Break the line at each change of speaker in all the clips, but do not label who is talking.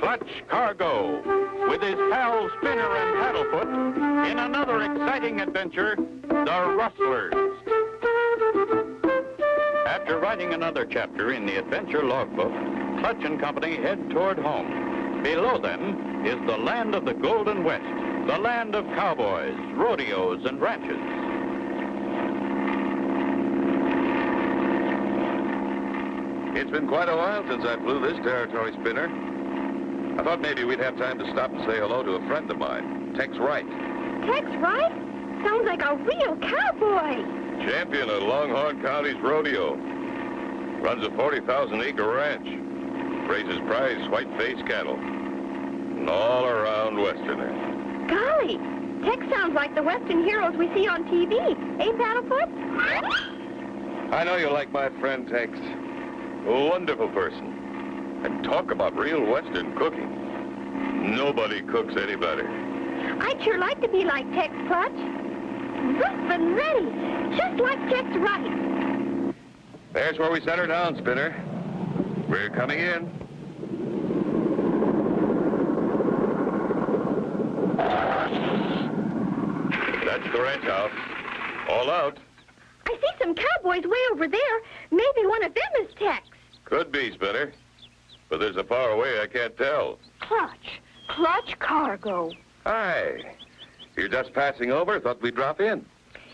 Clutch Cargo, with his pals Spinner and Paddlefoot, in another exciting adventure, the Rustlers. After writing another chapter in the adventure logbook, Clutch and Company head toward home. Below them is the land of the Golden West, the land of cowboys, rodeos, and ranches.
It's been quite a while since I flew this territory, Spinner. I thought maybe we'd have time to stop and say hello to a friend of mine, Tex Wright.
Tex Wright? Sounds like a real cowboy.
Champion of Longhorn County's rodeo. Runs a 40,000-acre ranch. Raises prize white-faced cattle. An all-around Westerner.
Golly, Tex sounds like the Western heroes we see on TV. Eh, Paddlefoot?
I know you like my friend Tex. A wonderful person. And talk about real Western cooking. Nobody cooks any better.
I'd sure like to be like Tex, Clutch. Rough and ready, just like Tex Wright.
There's where we set her down, Spinner. We're coming in. That's the ranch house. All out.
I see some cowboys way over there. Maybe one of them is Tex.
Could be, Spinner. But there's so far away I can't tell.
Clutch Cargo.
Hi. You're just passing over. Thought we'd drop in.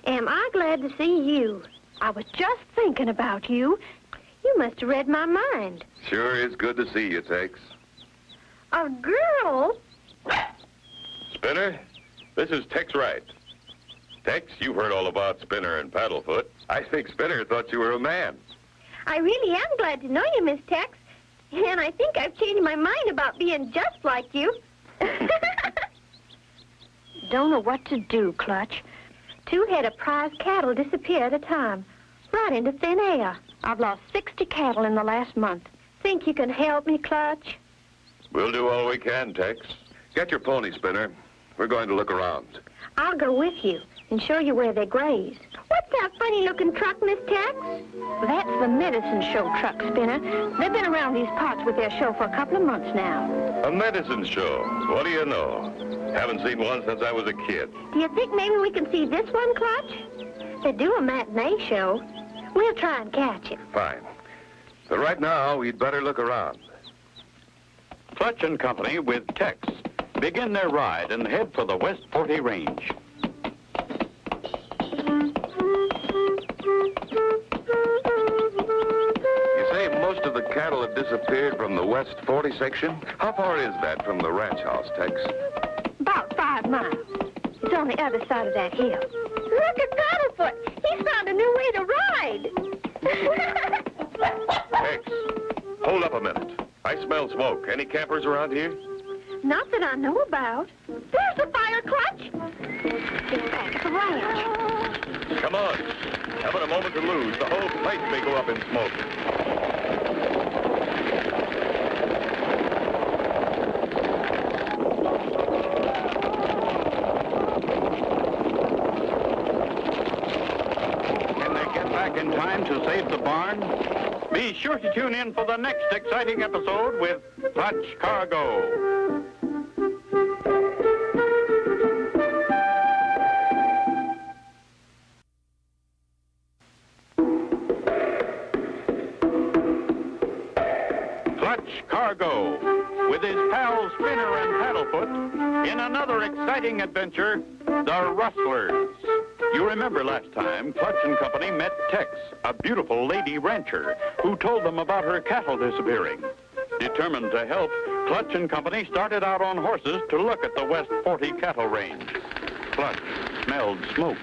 Am I glad to see you. I was just thinking about you. You must have read my mind.
Sure is good to see you, Tex.
A girl?
Spinner, this is Tex Wright. Tex, you've heard all about Spinner and Paddlefoot. I think Spinner thought you were a man.
I really am glad to know you, Miss Tex. And I think I've changed my mind about being just like you. Don't know what to do, Clutch. 2 head of prize cattle disappear at a time, right into thin air. I've lost 60 cattle in the last month. Think you can help me, Clutch?
We'll do all we can, Tex. Get your pony, Spinner. We're going to look around.
I'll go with you and show you where they graze. What's that funny-looking truck, Miss Tex? That's the medicine show truck, Spinner. They've been around these parts with their show for a couple of months now.
A medicine show? What do you know? Haven't seen one since I was a kid.
Do you think maybe we can see this one, Clutch? They do a matinee show. We'll try and catch it.
Fine. But right now, we'd better look around.
Clutch and Company with Tex begin their ride and head for the West 40 Range.
You say most of the cattle have disappeared from the West 40 section? How far is that from the ranch house, Tex?
About 5 miles. It's on the other side of that hill. Look at Paddlefoot. He's found a new way to ride.
Tex, hold up a minute. I smell smoke. Any campers around here?
Not that I know about. There's the fire, Clutch. It's back at the ranch.
Come on. Haven't a moment to lose. The whole place may go up in smoke.
Can they get back in time to save the barn? Be sure to tune in for the next exciting episode with Clutch Cargo. Cargo, with his pals Spinner and Paddlefoot, in another exciting adventure, the Rustlers. You remember last time, Clutch and Company met Tex, a beautiful lady rancher, who told them about her cattle disappearing. Determined to help, Clutch and Company started out on horses to look at the West 40 cattle range. Clutch smelled smoke.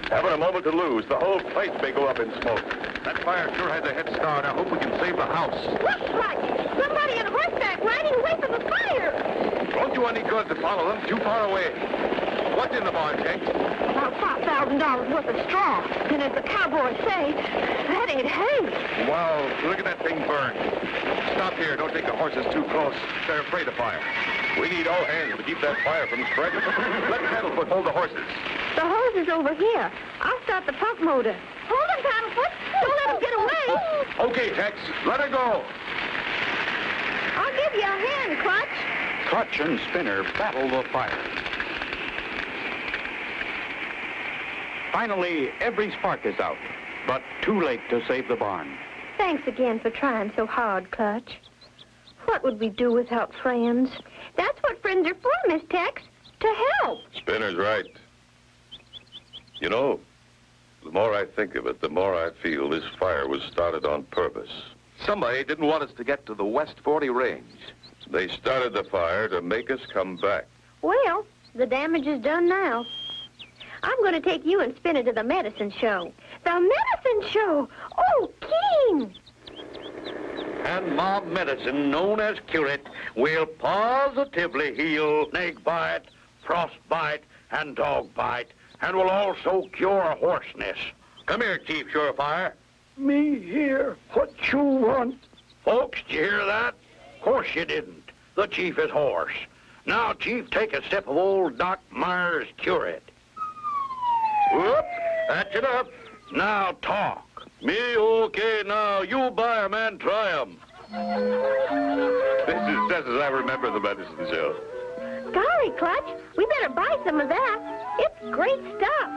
Haven't a moment to lose. The whole place may go up in smoke. That fire sure has a head start. I hope we can save the house.
Look, Clutch! Somebody on horseback riding away from the fire!
Won't do any good to follow them. Too far away. What's in the barn, Tex?
About $5,000 worth of straw. And as the cowboys say, that ain't hay.
Wow, look at that thing burn. Stop here. Don't take the horses too close. They're afraid of fire. We need all hands to keep that fire from spreading. Let Paddlefoot hold the horses.
The hose is over here. I'll start the pump motor. Hold him, Paddlefoot. Don't let him get away.
Okay, Tex. Let her go.
I'll I'll give you a hand, Clutch.
Clutch and Spinner battle the fire. Finally, every spark is out, but too late to save the barn.
Thanks again for trying so hard, Clutch. What would we do without friends? That's what friends are for, Miss Tex. To help.
Spinner's right. You know, the more I think of it, the more I feel this fire was started on purpose.
Somebody didn't want us to get to the West 40 range.
They started the fire to make us come back.
Well, the damage is done now. I'm going to take you and Spinner to the medicine show. The medicine show! Oh, King!
And my medicine, known as Curate, will positively heal snake bite, frostbite, and dog bite, and will also cure hoarseness. Come here, Chief Surefire.
Me here. What you want?
Folks, did you hear that? Of course you didn't. The Chief is hoarse. Now, Chief, take a sip of old Doc Myers' Curate. Whoop, that's it up. Now talk.
Me okay now. You buy 'em and try 'em. This is just as I remember the medicine show.
Golly, Clutch, we better buy some of that. It's great stuff.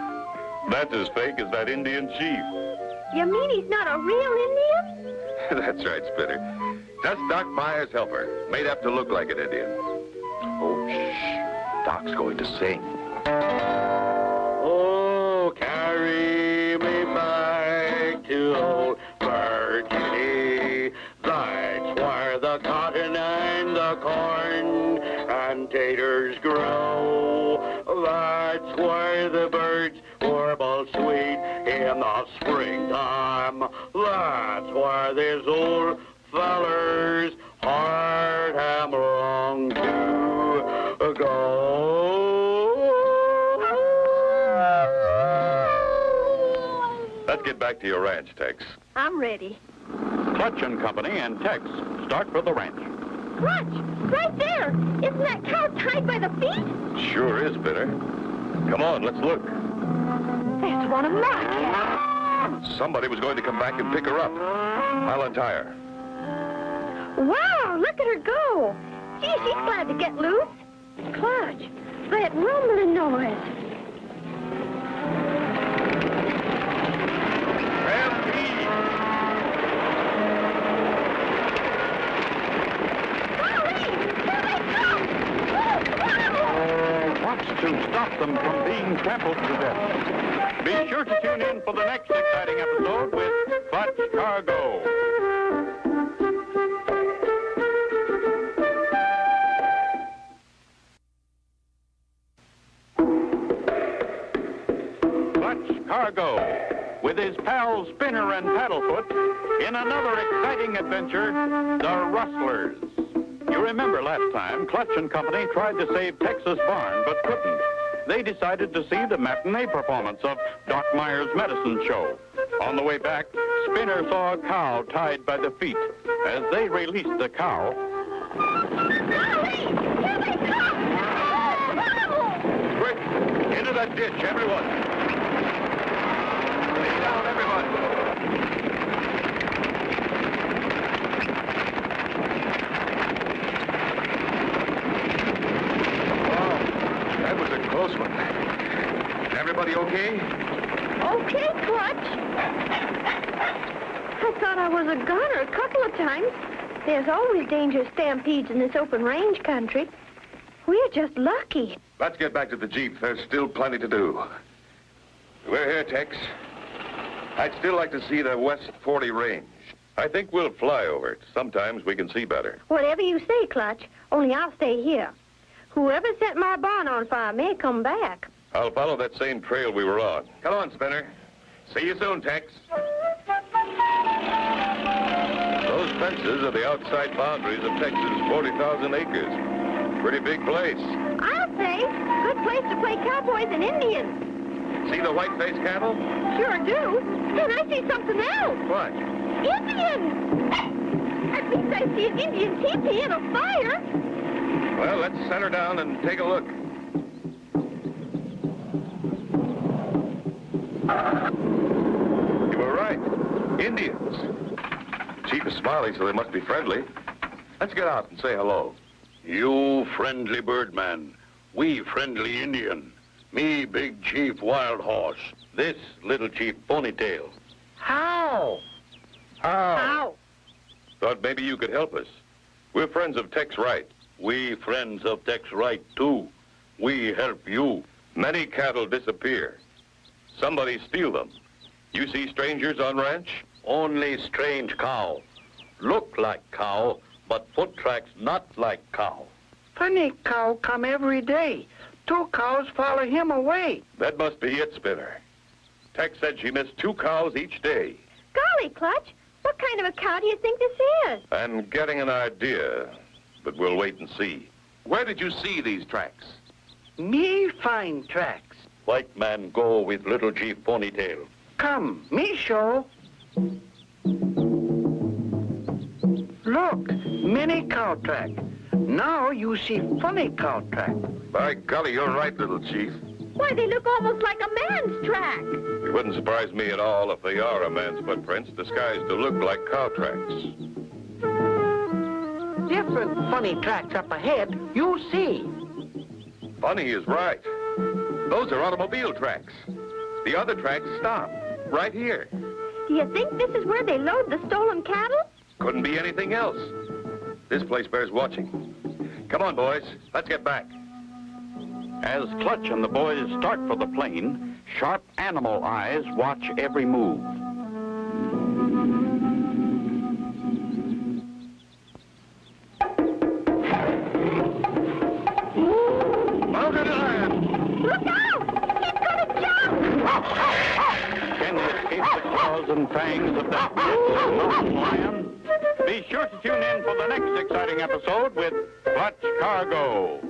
That's as fake as that Indian chief.
You mean he's not a real Indian?
That's right, Spinner. Just Doc Myers' helper, made up to look like an Indian. Oh, shh. Doc's going to sing.
Oh, carry me back to old Virginia. That's where the cotton and the corn and taters grow. That's where the birds warble sweet in the springtime. That's where this old feller's heart am wrong to go.
Let's get back to your ranch, Tex.
I'm ready.
Clutch and Company and Tex start for the ranch.
Clutch, right there. Isn't that cow tied by the feet?
Sure is, Spinner. Come on, let's look.
That's one of my cows.
Somebody was going to come back and pick her up. I'll untie her.
Wow, look at her go. Gee, she's glad to get loose. Clutch, that rumbling noise.
To stop them from being trampled to death. Be sure to tune in for the next exciting episode with Clutch Cargo. Clutch Cargo, with his pals Spinner and Paddlefoot, in another exciting adventure, the Rustlers. You remember last time, Clutch and Company tried to save Texas Barn, but couldn't. They decided to see the matinee performance of Doc Myers' medicine show. On the way back, Spinner saw a cow tied by the feet. As they released the cow...
Quick, into that ditch, everyone. Lay down, everyone. Close one. Everybody okay?
Okay, Clutch. I thought I was a gunner a couple of times. There's always dangerous stampedes in this open range country. We're just lucky.
Let's get back to the Jeep. There's still plenty to do. We're here, Tex. I'd still like to see the West 40 range. I think we'll fly over it. Sometimes we can see better.
Whatever you say, Clutch, only I'll stay here. Whoever set my barn on fire may come back.
I'll follow that same trail we were on.
Come on, Spinner. See you soon, Tex.
Those fences are the outside boundaries of Texas' 40,000 acres. Pretty big place.
I'll say, good place to play cowboys and Indians.
See the white-faced cattle?
Sure do. And I see something else.
What?
Indians! At least I see an Indian teepee and a fire.
Well, let's set her down and take a look. You were right. Indians. Chief is smiling, so they must be friendly. Let's get out and say hello.
You friendly birdman, we friendly Indian. Me big chief Wild Horse, this little chief Ponytail.
How?
How? Thought maybe you could help us. We're friends of Tex Wright.
We friends of Tex Wright, too. We help you.
Many cattle disappear. Somebody steal them. You see strangers on ranch?
Only strange cow. Look like cow, but foot tracks not like cow.
Funny cow come every day. 2 cows follow him away.
That must be it, Spinner. Tex said she missed 2 cows each day.
Golly, Clutch, what kind of a cow do you think this is?
I'm getting an idea, but we'll wait and see.
Where did you see these tracks?
Me find tracks.
White man go with little chief Ponytail.
Come, me show. Look, many cow track. Now you see funny cow track.
By golly, you're right, little chief.
Why, they look almost like a man's track.
It wouldn't surprise me at all if they are a man's footprints disguised to look like cow tracks.
Different funny tracks up ahead, you see.
Funny is right. Those are automobile tracks. The other tracks stop, right here.
Do you think this is where they load the stolen cattle?
Couldn't be anything else. This place bears watching. Come on, boys. Let's get back.
As Clutch and the boys start for the plane, sharp animal eyes watch every move.
Mountain lion!
Look out! He's gonna jump!
Can he escape the claws and fangs of that mountain lion? Be sure to tune in for the next exciting episode with Clutch Cargo.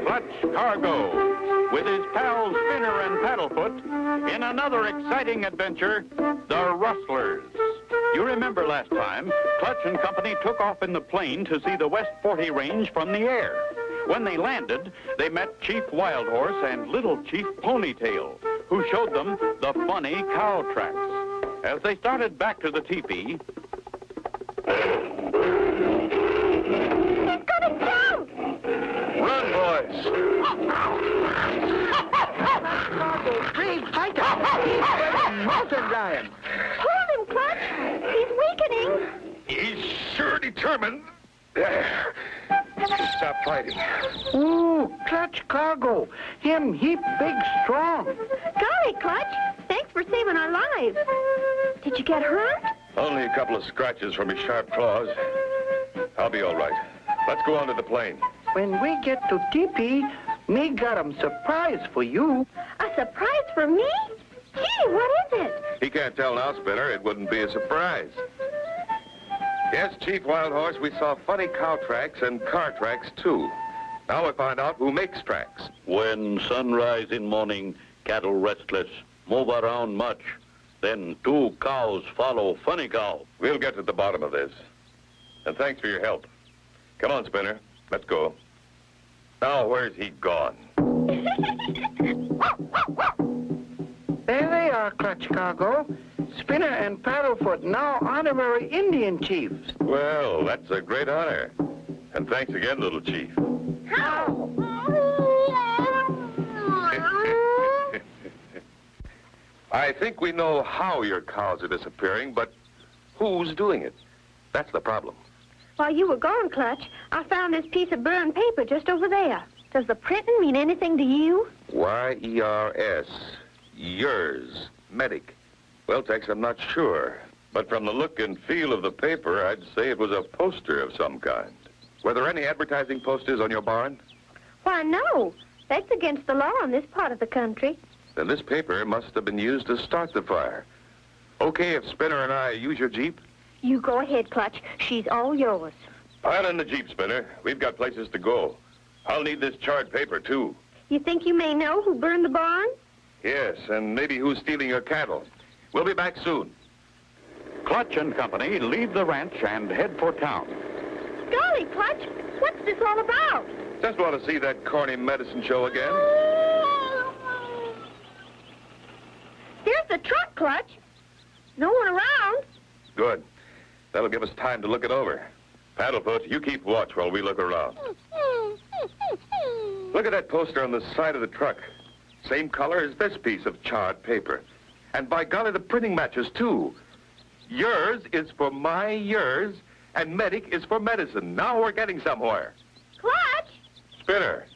Clutch Cargo, with his pals Spinner and Paddlefoot, in another exciting adventure, the Rustlers. You remember last time, Clutch and company took off in the plane to see the West 40 range from the air. When they landed, they met Chief Wild Horse and Little Chief Ponytail, who showed them the funny cow tracks. As they started back to the teepee...
He's gonna jump!
Run, boys!
Cargo, brave fighter. He's a mountain lion.
Hold him, Clutch! He's weakening!
He's sure determined. Stop fighting.
Ooh, Clutch Cargo. Him heap big strong.
Golly, Clutch, thanks for saving our lives. Did you get hurt?
Only a couple of scratches from his sharp claws. I'll be all right. Let's go on to the plane.
When we get to teepee, me got 'em surprise for you.
A surprise for me? Gee, what is it?
He can't tell now, Spinner. It wouldn't be a surprise. Yes, Chief Wild Horse, we saw funny cow tracks and car tracks, too. Now we find out who makes tracks.
When sunrise in morning, cattle restless, move around much. Then 2 cows follow funny cow.
We'll get to the bottom of this. And thanks for your help. Come on, Spinner. Let's go. Now, where's he gone?
There they are, Clutch Cargo. Spinner and Paddlefoot, now honorary Indian chiefs.
Well, that's a great honor. And thanks again, little chief.
I think we know how your cows are disappearing, but who's doing it? That's the problem.
While you were gone, Clutch, I found this piece of burned paper just over there. Does the printing mean anything to you?
Y-E-R-S. Yours. Medic. Well, Tex, I'm not sure.
But from the look and feel of the paper, I'd say it was a poster of some kind.
Were there any advertising posters on your barn?
Why, no. That's against the law in this part of the country.
Then this paper must have been used to start the fire. Okay, if Spinner and I use your Jeep?
You go ahead, Clutch. She's all yours.
Pile in the Jeep, Spinner. We've got places to go. I'll need this charred paper, too.
You think you may know who burned the barn?
Yes, and maybe who's stealing your cattle. We'll be back soon.
Clutch and company leave the ranch and head for town.
Golly, Clutch, what's this all about?
Just want to see that corny medicine show again.
Clutch. No one around.
Good. That'll give us time to look it over. Paddlefoot, you keep watch while we look around. Look at that poster on the side of the truck. Same color as this piece of charred paper. And by golly, the printing matches, too. Yours is for my yours, and medic is for medicine. Now we're getting somewhere.
Clutch!
Spinner,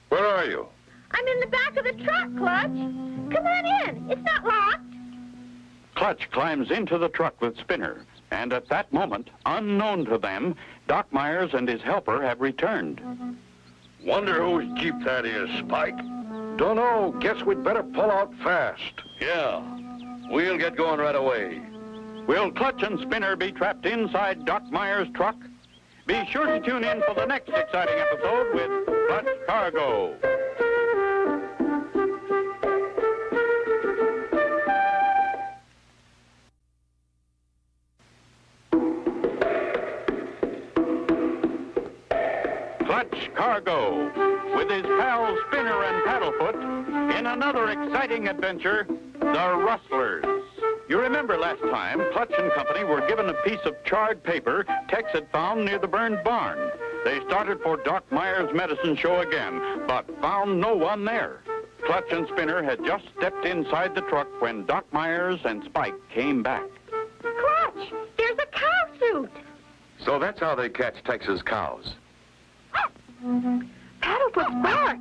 where are you?
I'm in the back of the truck, Clutch. Come on in. It's not locked.
Clutch climbs into the truck with Spinner, and at that moment, unknown to them, Doc Myers and his helper have returned.
Wonder whose Jeep that is, Spike. Dunno. Guess we'd better pull out fast. Yeah. We'll get going right away.
Will Clutch and Spinner be trapped inside Doc Myers' truck? Be sure to tune in for the next exciting episode with Clutch Cargo. Clutch Cargo, with his pals Spinner and Paddlefoot, in another exciting adventure, the Rustlers. You remember last time, Clutch and Company were given a piece of charred paper Tex had found near the burned barn. They started for Doc Myers' medicine show again, but found no one there. Clutch and Spinner had just stepped inside the truck when Doc Myers and Spike came back.
Clutch, there's a cow suit.
So that's how they catch Texas cows.
Paddlefoot's bark.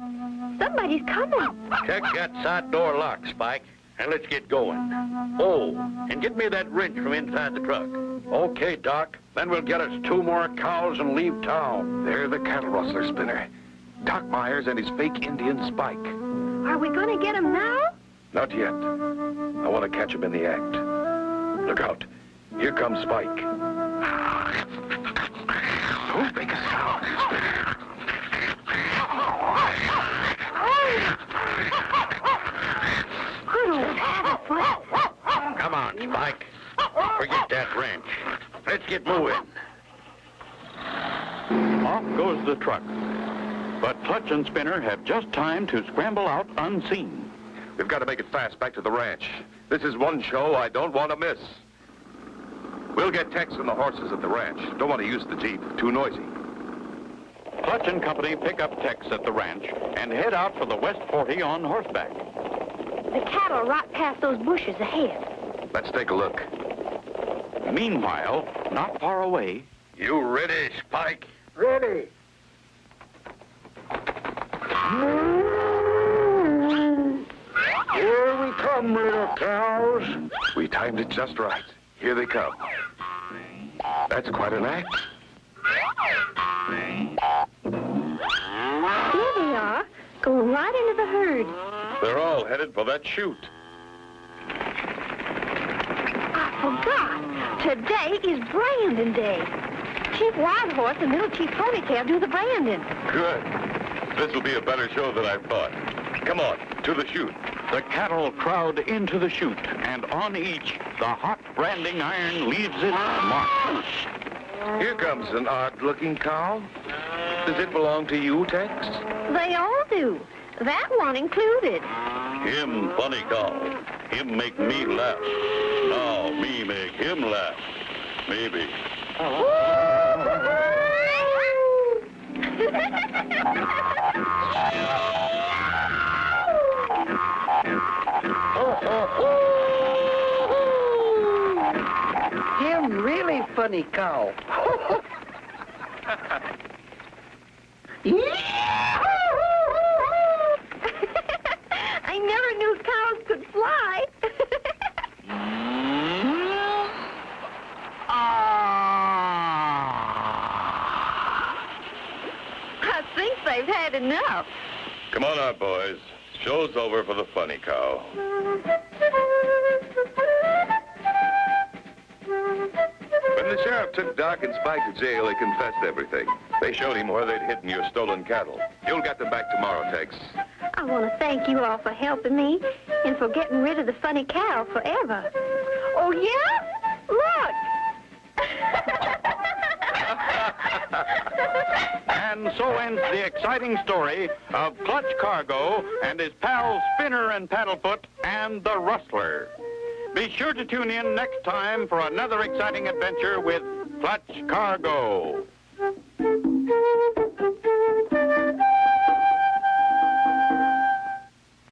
Somebody's coming.
Check that side door lock, Spike, and let's get going. Oh, and get me that wrench from inside the truck. Okay, Doc. Then we'll get us 2 more cows and leave town.
They're the cattle rustler, Spinner. Doc Myers and his fake Indian Spike.
Are we going to get him now?
Not yet. I want to catch him in the act. Look out. Here comes Spike. Don't make a sound, Spinner.
Good old Paddlefoot.
Come on, Spike. Forget that wrench. Let's get moving.
Off goes the truck. But Clutch and Spinner have just time to scramble out unseen.
We've got to make it fast back to the ranch. This is one show I don't want to miss. We'll get Tex and the horses at the ranch. Don't want to use the Jeep. Too noisy.
Clutch and Company pick up Tex at the ranch and head out for the West 40 on horseback.
The cattle are right past those bushes ahead.
Let's take a look.
Meanwhile, not far away...
You ready, Spike?
Ready. Here we come, little cows.
We timed it just right. Here they come. That's quite an act.
Here they are, going right into the herd.
They're all headed for that chute.
I forgot. Today is branding day. Chief Wild Horse and Little Chief Ponytail do the branding.
Good. This will be a better show than I thought. Come on, to the chute.
The cattle crowd into the chute, and on each, the hot branding iron leaves its mark.
Here comes an odd-looking cow. Does it belong to you, Tex?
They all do. That one included.
Him funny cow. Him make me laugh. Now me make him laugh. Maybe.
Him really funny cow.
I never knew cows could fly. I think they've had enough.
Come on out, boys. Show's over for the funny cow.
When the sheriff took Doc and Spike to jail, he confessed everything. They showed him where they'd hidden your stolen cattle. You'll get them back tomorrow, Tex.
I want to thank you all for helping me and for getting rid of the funny cow forever. Oh, yeah? Look!
And so ends the exciting story of Clutch Cargo and his pals Spinner and Paddlefoot and the Rustler. Be sure to tune in next time for another exciting adventure with Clutch Cargo.